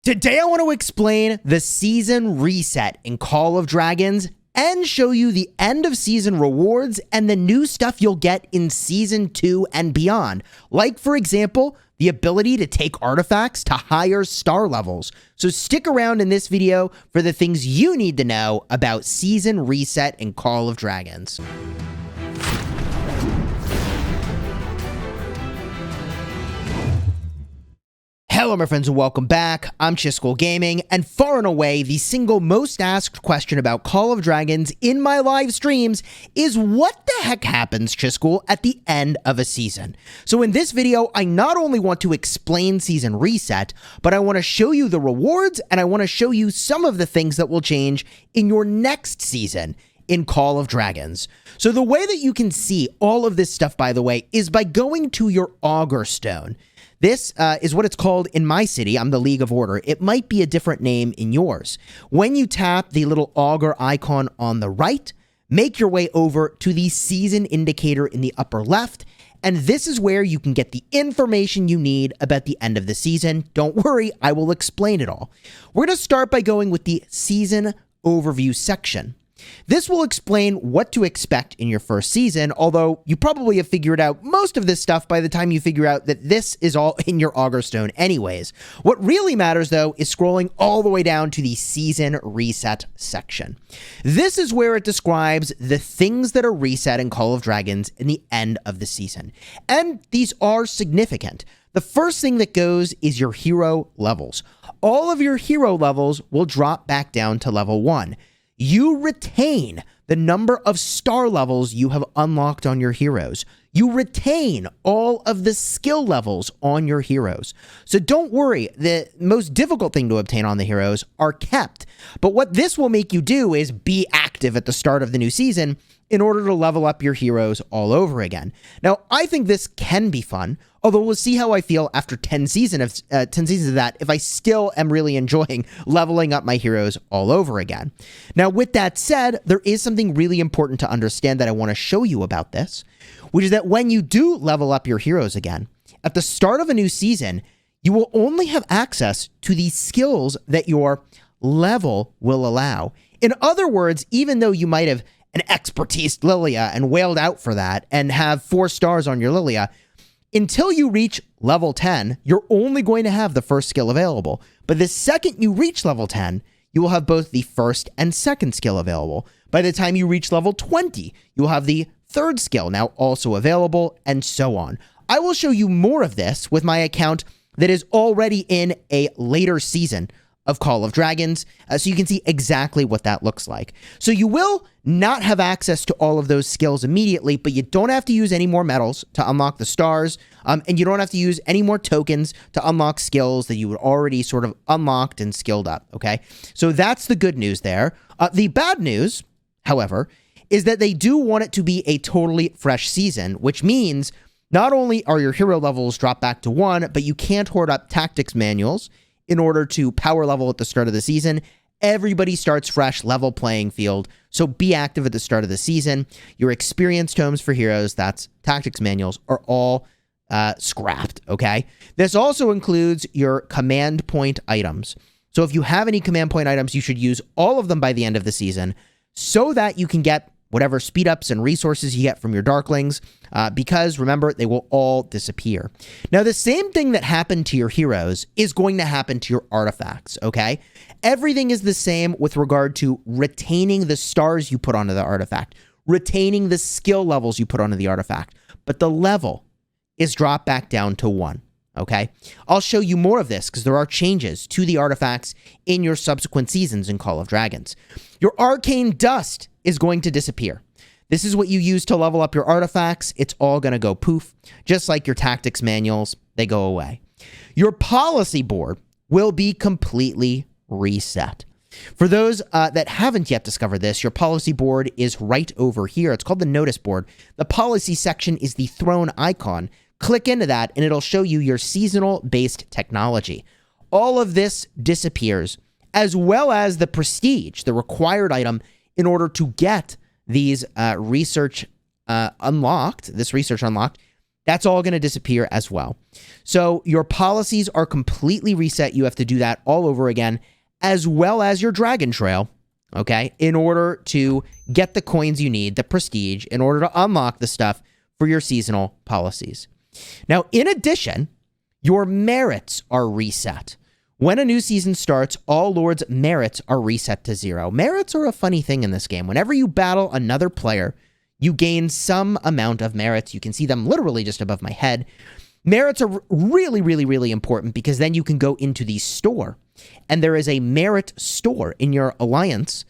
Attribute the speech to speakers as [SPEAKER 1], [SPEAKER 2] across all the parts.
[SPEAKER 1] Today I want to explain the season reset in Call of Dragons and show you the end of season rewards and the new stuff you'll get in season 2 and beyond. Like, for example, the ability to take artifacts to higher star levels. So stick around in this video for the things you need to know about season reset in Call of Dragons. Hello my friends and welcome back. I'm Chisgule Gaming, and far and away the single most asked question about Call of Dragons in my live streams is what the heck happens, Chisgule, at the end of a season. So in this video, I not only want to explain season reset, but I want to show you the rewards and I want to show you some of the things that will change in your next season in Call of Dragons. So the way that you can see all of this stuff, by the way, is by going to your Augur Stone. This is what it's called in my city. I'm the League of Order. It might be a different name in yours. When you tap the little augur icon on the right, make your way over to the season indicator in the upper left, and this is where you can get the information you need about the end of the season. Don't worry, I will explain it all. We're going to start by going with the season overview section. This will explain what to expect in your first season, although you probably have figured out most of this stuff by the time you figure out that this is all in your Augur Stone anyways. What really matters, though, is scrolling all the way down to the season reset section. This is where it describes the things that are reset in Call of Dragons in the end of the season. And these are significant. The first thing that goes is your hero levels. All of your hero levels will drop back down to level 1. You retain the number of star levels you have unlocked on your heroes. You retain all of the skill levels on your heroes. So don't worry, the most difficult thing to obtain on the heroes are kept. But what this will make you do is be active at the start of the new season in order to level up your heroes all over again. Now, I think this can be fun, although we'll see how I feel after 10 seasons of that if I still am really enjoying leveling up my heroes all over again. Now, with that said, there is something really important to understand that I want to show you about this, which is that when you do level up your heroes again, at the start of a new season, you will only have access to the skills that your level will allow. In other words, even though you might have an expertise Lilia and wailed out for that and have 4 stars on your Lilia, until you reach level 10, you're only going to have the first skill available. But the second you reach level 10, you will have both the first and second skill available. By the time you reach level 20, you will have the third skill now also available, and so on. I will show you more of this with my account that is already in a later season of Call of Dragons, so you can see exactly what that looks like. So you will not have access to all of those skills immediately, but you don't have to use any more medals to unlock the stars, and you don't have to use any more tokens to unlock skills that you would already sort of unlocked and skilled up, okay? So that's the good news there. The bad news, however, is that they do want it to be a totally fresh season, which means not only are your hero levels dropped back to 1, but you can't hoard up tactics manuals in order to power level at the start of the season. Everybody starts fresh, level playing field, so be active at the start of the season. Your experience tomes for heroes, that's tactics manuals, are all scrapped, okay? This also includes your command point items. So if you have any command point items, you should use all of them by the end of the season so that you can get whatever speed ups and resources you get from your Darklings, because remember, they will all disappear. Now, the same thing that happened to your heroes is going to happen to your artifacts, okay? Everything is the same with regard to retaining the stars you put onto the artifact, retaining the skill levels you put onto the artifact, but the level is dropped back down to 1. Okay, I'll show you more of this because there are changes to the artifacts in your subsequent seasons in Call of Dragons. Your arcane dust is going to disappear. This is what you use to level up your artifacts. It's all going to go poof, just like your tactics manuals, they go away. Your policy board will be completely reset. For those that haven't yet discovered this, your policy board is right over here. It's called the notice board. The policy section is the throne icon. Click into that and it'll show you your seasonal based technology. All of this disappears, as well as the prestige, the required item in order to get these research unlocked, That's all going to disappear as well. So your policies are completely reset. You have to do that all over again, as well as your Dragon Trail, okay, in order to get the coins you need, the prestige, in order to unlock the stuff for your seasonal policies. Now, in addition, your merits are reset. When a new season starts, all Lord's merits are reset to 0. Merits are a funny thing in this game. Whenever you battle another player, you gain some amount of merits. You can see them literally just above my head. Merits are really, really, really important because then you can go into the store. And there is a merit store in your alliance.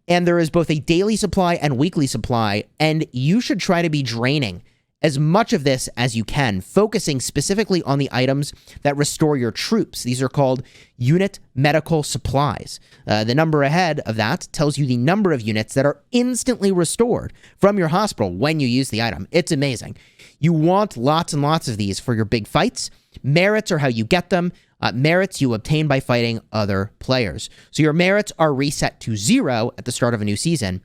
[SPEAKER 1] And there is both a daily supply and weekly supply. And you should try to be draining as much of this as you can, focusing specifically on the items that restore your troops. These are called unit medical supplies. The number ahead of that tells you the number of units that are instantly restored from your hospital when you use the item. It's amazing. You want lots and lots of these for your big fights. Merits are how you get them. Merits you obtain by fighting other players. So your merits are reset to 0 at the start of a new season.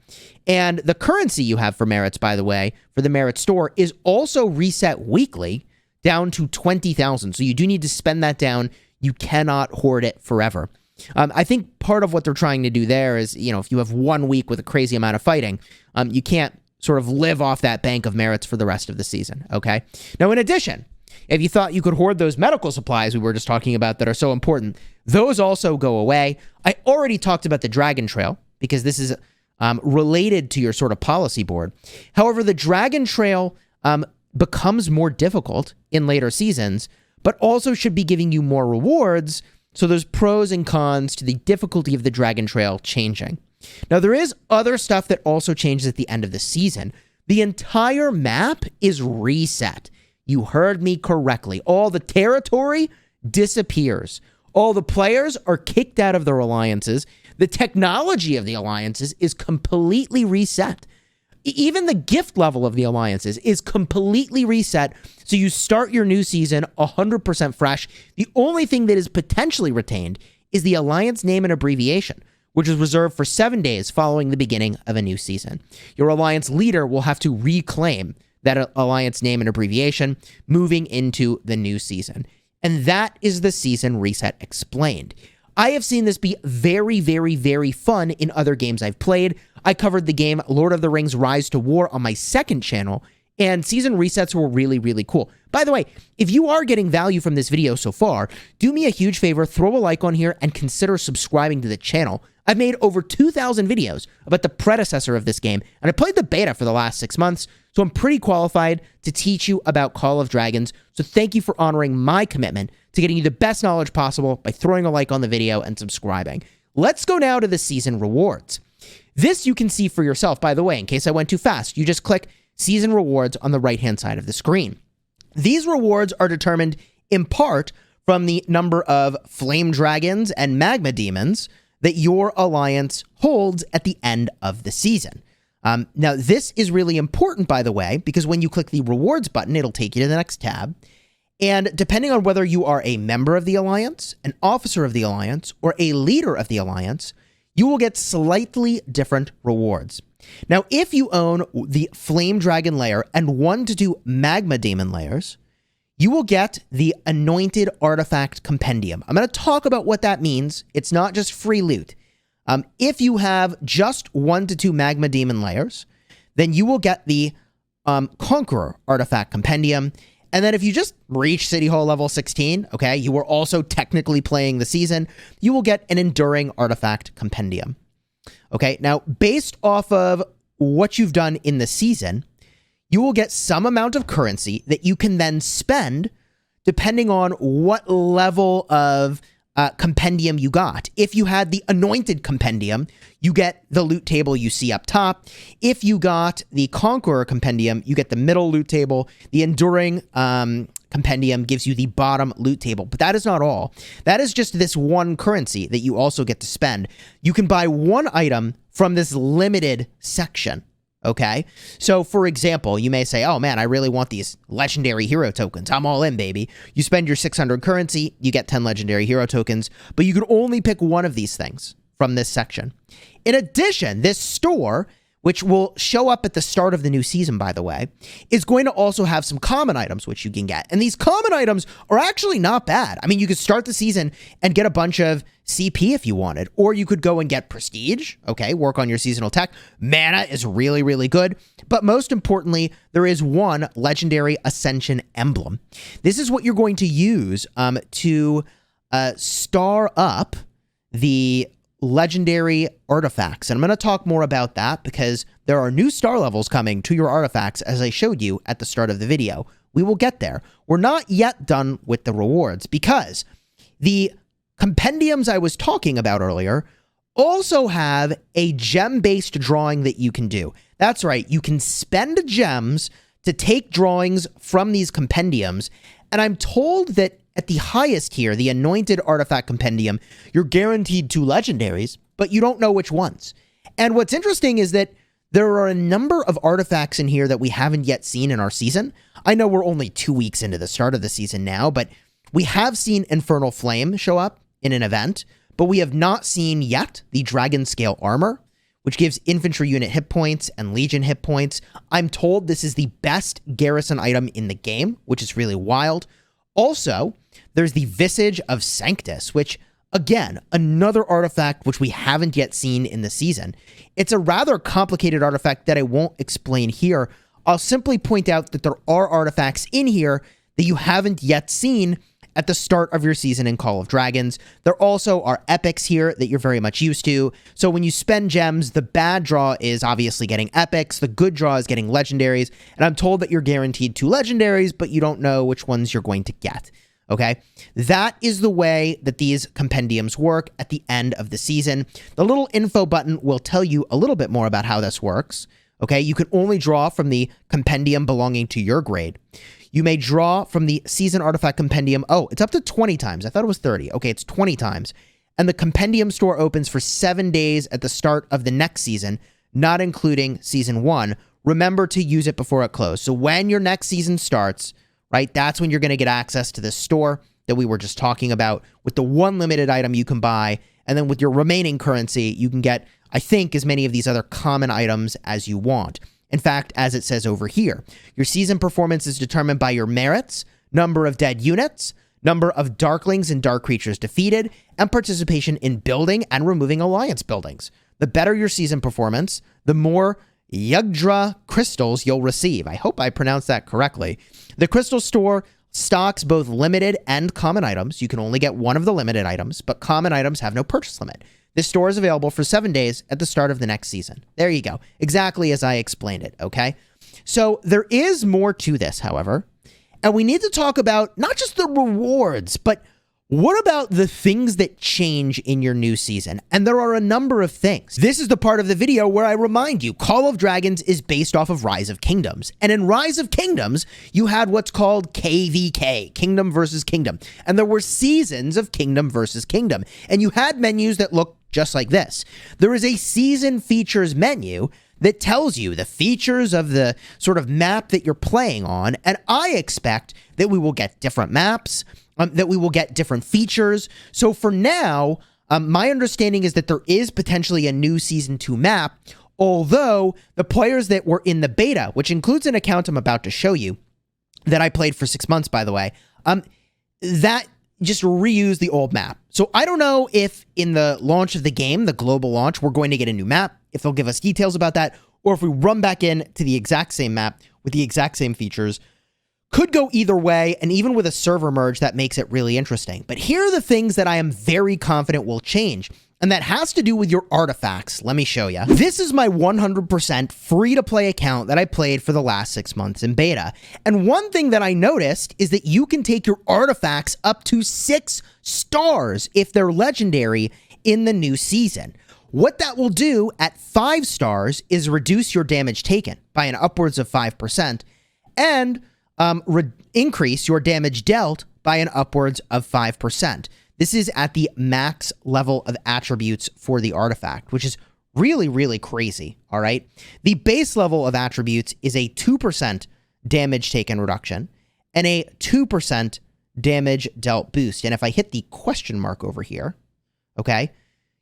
[SPEAKER 1] And the currency you have for merits, by the way, for the merit store is also reset weekly down to 20,000. So you do need to spend that down. You cannot hoard it forever. I think part of what they're trying to do there is, if you have 1 week with a crazy amount of fighting, you can't sort of live off that bank of merits for the rest of the season, okay? Now, in addition, if you thought you could hoard those medical supplies we were just talking about that are so important, those also go away. I already talked about the Dragon Trail because this is related to your sort of policy board. However, the Dragon Trail becomes more difficult in later seasons, but also should be giving you more rewards. So there's pros and cons to the difficulty of the Dragon Trail changing. Now, there is other stuff that also changes at the end of the season. The entire map is reset. You heard me correctly. All the territory disappears. All the players are kicked out of their alliances. The technology of the alliances is completely reset. Even the gift level of the alliances is completely reset. So you start your new season 100% fresh. The only thing that is potentially retained is the alliance name and abbreviation, which is reserved for 7 days following the beginning of a new season. Your alliance leader will have to reclaim that alliance name and abbreviation moving into the new season. And that is the season reset explained. I have seen this be very, very, very fun in other games I've played. I covered the game Lord of the Rings Rise to War on my second channel, and season resets were really, really cool. By the way, if you are getting value from this video so far, do me a huge favor, throw a like on here and consider subscribing to the channel. I've made over 2,000 videos about the predecessor of this game, and I played the beta for the last 6 months, so I'm pretty qualified to teach you about Call of Dragons. So thank you for honoring my commitment to getting you the best knowledge possible by throwing a like on the video and subscribing. Let's go now to the season rewards. This you can see for yourself, by the way, in case I went too fast. You just click season rewards on the right-hand side of the screen. These rewards are determined in part from the number of flame dragons and magma demons that your alliance holds at the end of the season. Now, this is really important, by the way, because when you click the rewards button, it'll take you to the next tab. And depending on whether you are a member of the alliance, an officer of the alliance, or a leader of the alliance, you will get slightly different rewards. Now, if you own the Flame Dragon layer and 1 to 2 Magma Demon layers, you will get the Anointed Artifact Compendium. I'm going to talk about what that means. It's not just free loot. If you have just 1 to 2 Magma Demon layers, then you will get the Conqueror Artifact Compendium. And then if you just reach City Hall level 16, okay, you are also technically playing the season, you will get an Enduring Artifact Compendium. Okay, now based off of what you've done in the season, you will get some amount of currency that you can then spend depending on what level of compendium you got. If you had the Anointed Compendium, you get the loot table you see up top. If you got the Conqueror Compendium, you get the middle loot table. The Enduring Compendium gives you the bottom loot table. But that is not all. That is just this one currency that you also get to spend. You can buy one item from this limited section. Okay, so for example, you may say, oh man, I really want these legendary hero tokens. I'm all in, baby. You spend your 600 currency, you get 10 legendary hero tokens, but you can only pick one of these things from this section. In addition, this store which will show up at the start of the new season, by the way, is going to also have some common items which you can get. And these common items are actually not bad. I mean, you could start the season and get a bunch of CP if you wanted, or you could go and get prestige, okay, work on your seasonal tech. Mana is really, really good. But most importantly, there is one legendary Ascension emblem. This is what you're going to use to star up the legendary artifacts. And I'm going to talk more about that because there are new star levels coming to your artifacts, as I showed you at the start of the video. We will get there. We're not yet done with the rewards because the compendiums I was talking about earlier also have a gem-based drawing that you can do. That's right. You can spend gems to take drawings from these compendiums. And I'm told that at the highest here, the Anointed Artifact Compendium, you're guaranteed 2 legendaries, but you don't know which ones. And what's interesting is that there are a number of artifacts in here that we haven't yet seen in our season. I know we're only 2 weeks into the start of the season now, but we have seen Infernal Flame show up in an event, but we have not seen yet the Dragon Scale Armor, which gives infantry unit hit points and legion hit points. I'm told this is the best garrison item in the game, which is really wild. Also, there's the Visage of Sanctus, which, again, another artifact which we haven't yet seen in the season. It's a rather complicated artifact that I won't explain here. I'll simply point out that there are artifacts in here that you haven't yet seen at the start of your season in Call of Dragons. There also are epics here that you're very much used to. So when you spend gems, the bad draw is obviously getting epics. The good draw is getting legendaries. And I'm told that you're guaranteed 2 legendaries, but you don't know which ones you're going to get. Okay, that is the way that these compendiums work at the end of the season. The little info button will tell you a little bit more about how this works. Okay, you can only draw from the compendium belonging to your grade. You may draw from the season artifact compendium. Oh, it's up to 20 times. I thought it was 30. Okay, it's 20 times. And the compendium store opens for 7 days at the start of the next season, not including season 1. Remember to use it before it closes. So when your next season starts, right, that's when you're going to get access to this store that we were just talking about with the one limited item you can buy. And then with your remaining currency, you can get, I think, as many of these other common items as you want. In fact, as it says over here, your season performance is determined by your merits, number of dead units, number of darklings and dark creatures defeated, and participation in building and removing alliance buildings. The better your season performance, the more Yugdra crystals you'll receive. I hope I pronounced that correctly. The crystal store stocks both limited and common items. You can only get one of the limited items, but common items have no purchase limit. This store is available for 7 days at the start of the next season. There you go. Exactly as I explained it, okay? So there is more to this, however, and we need to talk about not just the rewards, but what about the things that change in your new season? And there are a number of things. This is the part of the video where I remind you, Call of Dragons is based off of Rise of Kingdoms. And in Rise of Kingdoms, you had what's called KVK, Kingdom versus Kingdom. And there were seasons of Kingdom versus Kingdom. And you had menus that looked just like this. There is a season features menu that tells you the features of the sort of map that you're playing on. And I expect that we will get different maps, that we will get different features. So for now, my understanding is that there is potentially a new Season 2 map, although the players that were in the beta, which includes an account I'm about to show you, that I played for 6 months, by the way, that just reused the old map. So I don't know if in the launch of the game, the global launch, we're going to get a new map, if they'll give us details about that, or if we run back in to the exact same map with the exact same features. Could go either way, and even with a server merge, that makes it really interesting. But here are the things that I am very confident will change, and that has to do with your artifacts. Let me show you. This is my 100% free-to-play account that I played for the last 6 months in beta. And one thing that I noticed is that you can take your artifacts up to 6 stars if they're legendary in the new season. What that will do at 5 stars is reduce your damage taken by an upwards of 5%, and increase your damage dealt by an upwards of 5%. This is at the max level of attributes for the artifact, which is really, really crazy, all right? The base level of attributes is a 2% damage taken reduction and a 2% damage dealt boost. And if I hit the question mark over here, okay,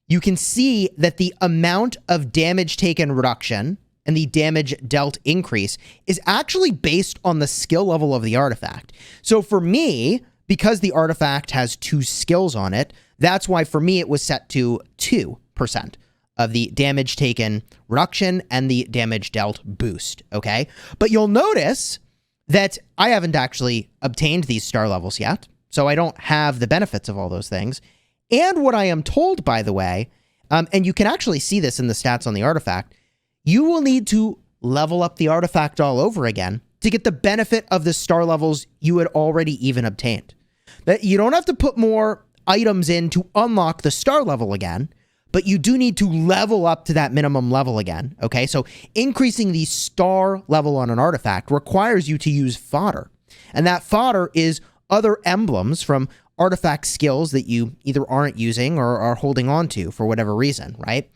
[SPEAKER 1] you can see that the amount of damage taken reduction and the damage dealt increase is actually based on the skill level of the artifact. So for me, because the artifact has 2 skills on it, that's why for me it was set to 2% of the damage taken reduction and the damage dealt boost, okay? But you'll notice that I haven't actually obtained these star levels yet, so I don't have the benefits of all those things. And what I am told, by the way, and you can actually see this in the stats on the artifact, you will need to level up the artifact all over again to get the benefit of the star levels you had already even obtained. That you don't have to put more items in to unlock the star level again, but you do need to level up to that minimum level again, okay? So increasing the star level on an artifact requires you to use fodder. And that fodder is other emblems from artifact skills that you either aren't using or are holding on to for whatever reason, right?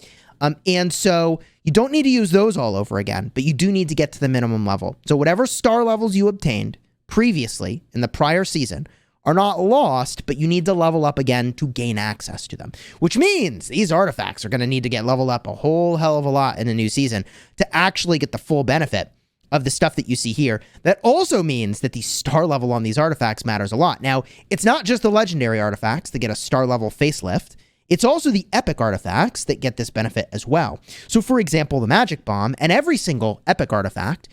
[SPEAKER 1] And so you don't need to use those all over again, but you do need to get to the minimum level. So whatever star levels you obtained previously in the prior season are not lost, but you need to level up again to gain access to them, which means these artifacts are going to need to get leveled up a whole hell of a lot in the new season to actually get the full benefit of the stuff that you see here. That also means that the star level on these artifacts matters a lot. Now, it's not just the legendary artifacts that get a star level facelift. It's also the epic artifacts that get this benefit as well. So for example, the magic bomb and every single epic artifact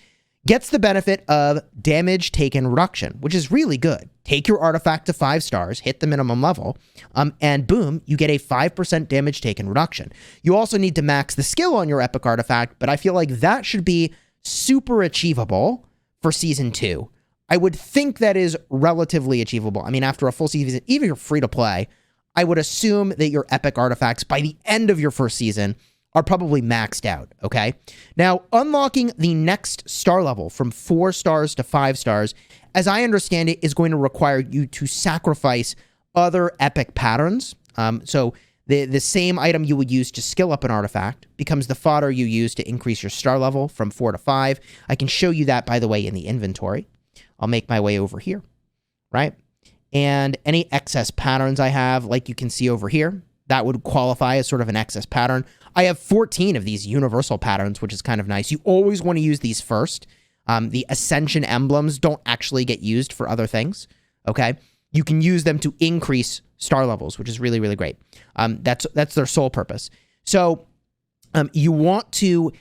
[SPEAKER 1] gets the benefit of damage taken reduction, which is really good. Take your artifact to 5 stars, hit the minimum level, and boom, you get a 5% damage taken reduction. You also need to max the skill on your epic artifact, but I feel like that should be super achievable for Season 2. I would think that is relatively achievable. I mean, after a full season, even if you're free to play, I would assume that your epic artifacts by the end of your first season are probably maxed out, okay? Now, unlocking the next star level from 4 stars to 5 stars, as I understand it, is going to require you to sacrifice other epic patterns. So the same item you would use to skill up an artifact becomes the fodder you use to increase your star level from 4 to 5. I can show you that, by the way, in the inventory. I'll make my way over here, right? And any excess patterns I have, like you can see over here, that would qualify as sort of an excess pattern. I have 14 of these universal patterns, which is kind of nice. You always want to use these first. The Ascension emblems don't actually get used for other things, okay? You can use them to increase star levels, which is really, really great. That's their sole purpose. So you want to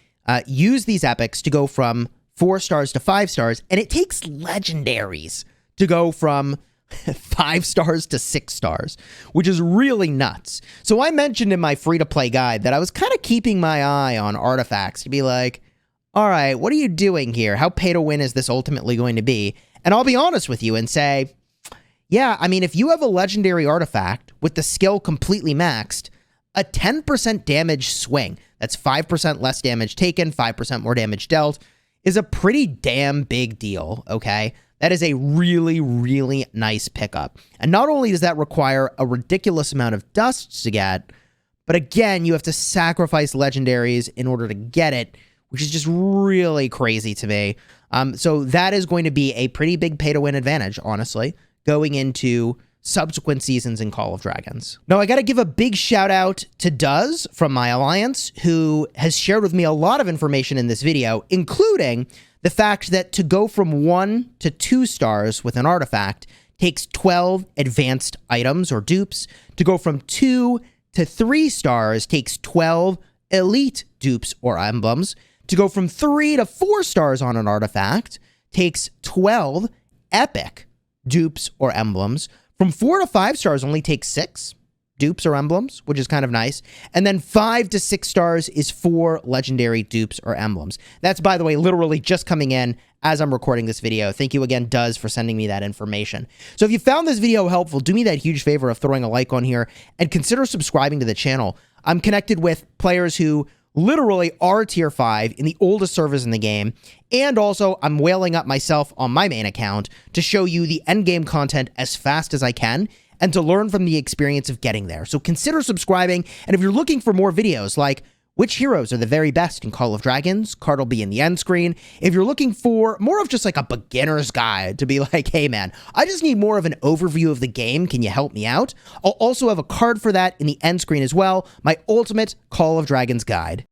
[SPEAKER 1] use these epics to go from 4 stars to 5 stars, and it takes legendaries to go from 5 stars to 6 stars, which is really nuts. So I mentioned in my free-to-play guide that I was kind of keeping my eye on artifacts to be like, all right, what are you doing here? How pay-to-win is this ultimately going to be? And I'll be honest with you and say, yeah, I mean, if you have a legendary artifact with the skill completely maxed, a 10% damage swing, that's 5% less damage taken, 5% more damage dealt, is a pretty damn big deal, okay? That is a really, really nice pickup. And not only does that require a ridiculous amount of dust to get, but again, you have to sacrifice legendaries in order to get it, which is just really crazy to me. So that is going to be a pretty big pay-to-win advantage, honestly, going into subsequent seasons in Call of Dragons. Now, I got to give a big shout out to Duz from my alliance, who has shared with me a lot of information in this video, including the fact that to go from 1 to 2 stars with an artifact takes 12 advanced items or dupes. To go from 2 to 3 stars takes 12 elite dupes or emblems. To go from 3 to 4 stars on an artifact takes 12 epic dupes or emblems. From 4 to 5 stars only takes 6 dupes or emblems, which is kind of nice. And then 5 to 6 stars is 4 legendary dupes or emblems. That's, by the way, literally just coming in as I'm recording this video. Thank you again, Duz, for sending me that information. So if you found this video helpful, do me that huge favor of throwing a like on here and consider subscribing to the channel. I'm connected with players who literally are tier 5 in the oldest servers in the game, and also I'm whaling up myself on my main account to show you the endgame content as fast as I can and to learn from the experience of getting there. So consider subscribing, and if you're looking for more videos like which heroes are the very best in Call of Dragons, card will be in the end screen. If you're looking for more of just like a beginner's guide to be like, hey man, I just need more of an overview of the game, can you help me out? I'll also have a card for that in the end screen as well, my ultimate Call of Dragons guide.